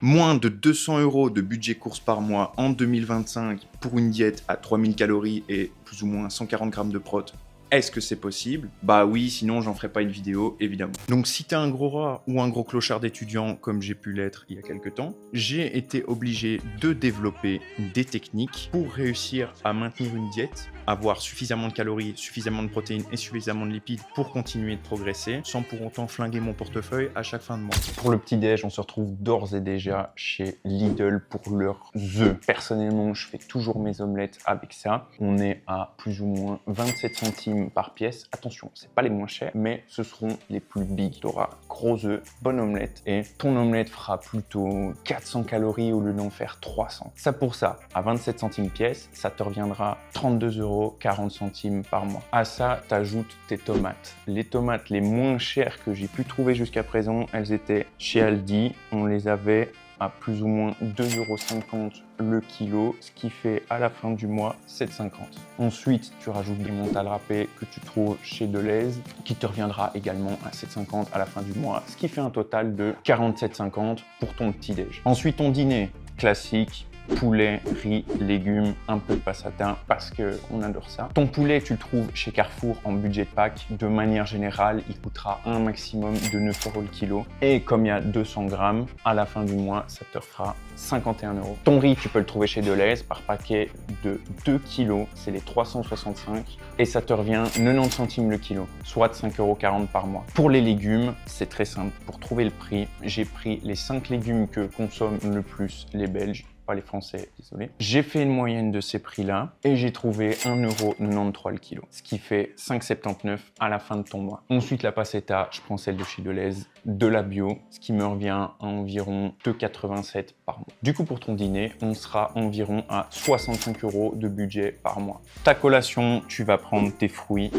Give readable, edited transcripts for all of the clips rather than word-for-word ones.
Moins de 200 € de budget course par mois en 2025 pour une diète à 3000 calories et plus ou moins 140 grammes de prot. Est-ce que c'est possible? Bah oui, sinon j'en ferai pas une vidéo, évidemment. Donc si t'es un gros rat ou un gros clochard d'étudiant, comme j'ai pu l'être il y a quelques temps, j'ai été obligé de développer des techniques pour réussir à maintenir une diète, avoir suffisamment de calories, suffisamment de protéines et suffisamment de lipides pour continuer de progresser, sans pour autant flinguer mon portefeuille à chaque fin de mois. Pour le petit-déj, on se retrouve d'ores et déjà chez Lidl pour leurs œufs. Personnellement, je fais toujours mes omelettes avec ça. On est à plus ou moins 27 centimes par pièce. Attention, c'est pas les moins chers, mais ce seront les plus big. Tu auras gros œufs, bonne omelette, et ton omelette fera plutôt 400 calories au lieu d'en faire 300. Ça pour ça, à 27 centimes pièce, ça te reviendra 32 €, 40 centimes par mois. À ça, t'ajoutes tes tomates. Les tomates les moins chères que j'ai pu trouver jusqu'à présent, elles étaient chez Aldi. On les avait à plus ou moins 2,50 € le kilo, ce qui fait à la fin du mois 7,50 €. Ensuite, tu rajoutes des mentales râpées que tu trouves chez Deleuze, qui te reviendra également à 7,50 € à la fin du mois, ce qui fait un total de 47,50 € pour ton petit-déj. Ensuite, ton dîner classique, poulet, riz, légumes, un peu de passata parce qu'on adore ça. Ton poulet, tu le trouves chez Carrefour en budget de pack. De manière générale, il coûtera un maximum de 9 € le kilo. Et comme il y a 200 grammes, à la fin du mois, ça te fera 51 €. Ton riz, tu peux le trouver chez Deleuze par paquet de 2 kilos. C'est les 365 et ça te revient 90 centimes le kilo, soit 5,40 € par mois. Pour les légumes, c'est très simple. Pour trouver le prix, j'ai pris les 5 légumes que consomment le plus les Belges, pas les Français, désolé. J'ai fait une moyenne de ces prix-là et j'ai trouvé 1,93 € le kilo, ce qui fait 5,79 € à la fin de ton mois. Ensuite, la passeta, je prends celle de chez Deleuze, de la bio, ce qui me revient à environ 2,87 € par mois. Du coup, pour ton dîner, on sera environ à 65 € de budget par mois. Ta collation, tu vas prendre tes fruits,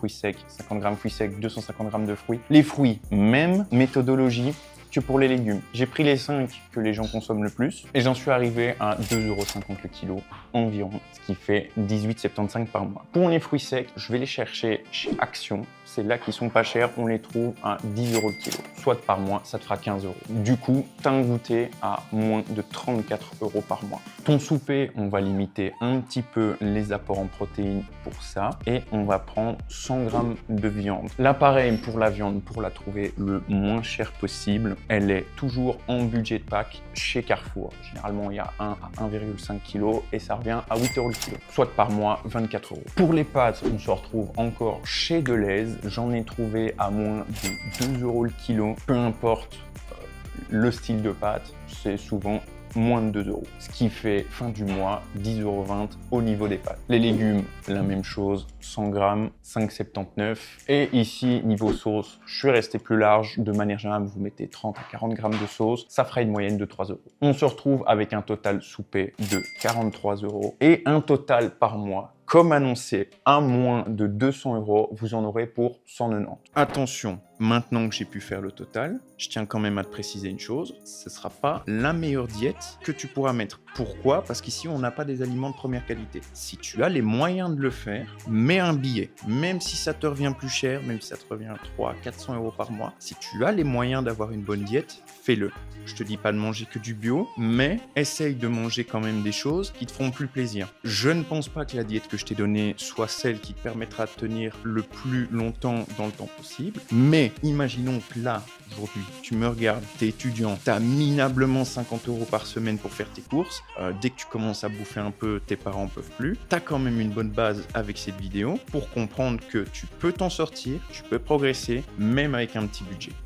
secs, 50 grammes fruits secs, 250 grammes de fruits. Les fruits, même méthodologie que pour les légumes. J'ai pris les 5 que les gens consomment le plus et j'en suis arrivé à 2,50 € le kilo environ, ce qui fait 18,75 € par mois. Pour les fruits secs, je vais les chercher chez Action. C'est là qu'ils sont pas chers, on les trouve à 10 € le kilo. Soit par mois, ça te fera 15 €. Du coup, tu as un goûter à moins de 34 € par mois. Ton souper, on va limiter un petit peu les apports en protéines pour ça et on va prendre 100 grammes de viande. Là, pareil, pour la viande, pour la trouver le moins cher possible, elle est toujours en budget de pack chez Carrefour. Généralement, il y a 1 à 1,5 kg et ça revient à 8 € le kilo, soit par mois 24 €. Pour les pâtes, on se retrouve encore chez Deleuze. J'en ai trouvé à moins de 2 € le kilo. Peu importe le style de pâte, c'est souvent moins de 2 €. Ce qui fait fin du mois 10,20 € au niveau des pâtes. Les légumes, la même chose, 100 grammes, 5,79 €. Et ici, niveau sauce, je suis resté plus large. De manière générale, vous mettez 30 à 40 grammes de sauce, ça fera une moyenne de 3 €. On se retrouve avec un total souper de 43 € et un total par mois. Comme annoncé, à moins de 200 €, vous en aurez pour 190. Attention, maintenant que j'ai pu faire le total, je tiens quand même à te préciser une chose, ce ne sera pas la meilleure diète que tu pourras mettre. Pourquoi? Parce qu'ici, on n'a pas des aliments de première qualité. Si tu as les moyens de le faire, mets un billet. Même si ça te revient plus cher, même si ça te revient 300 à 400 € par mois, si tu as les moyens d'avoir une bonne diète, fais-le. Je te dis pas de manger que du bio, mais essaye de manger quand même des choses qui te feront plus plaisir. Je ne pense pas que la diète que je t'ai donnée soit celle qui te permettra de tenir le plus longtemps dans le temps possible, mais imaginons que là, aujourd'hui, tu me regardes, t'es étudiant, t'as minablement 50 € par semaine pour faire tes courses, dès que tu commences à bouffer un peu, tes parents peuvent plus, t'as quand même une bonne base avec cette vidéo pour comprendre que tu peux t'en sortir, tu peux progresser, même avec un petit budget.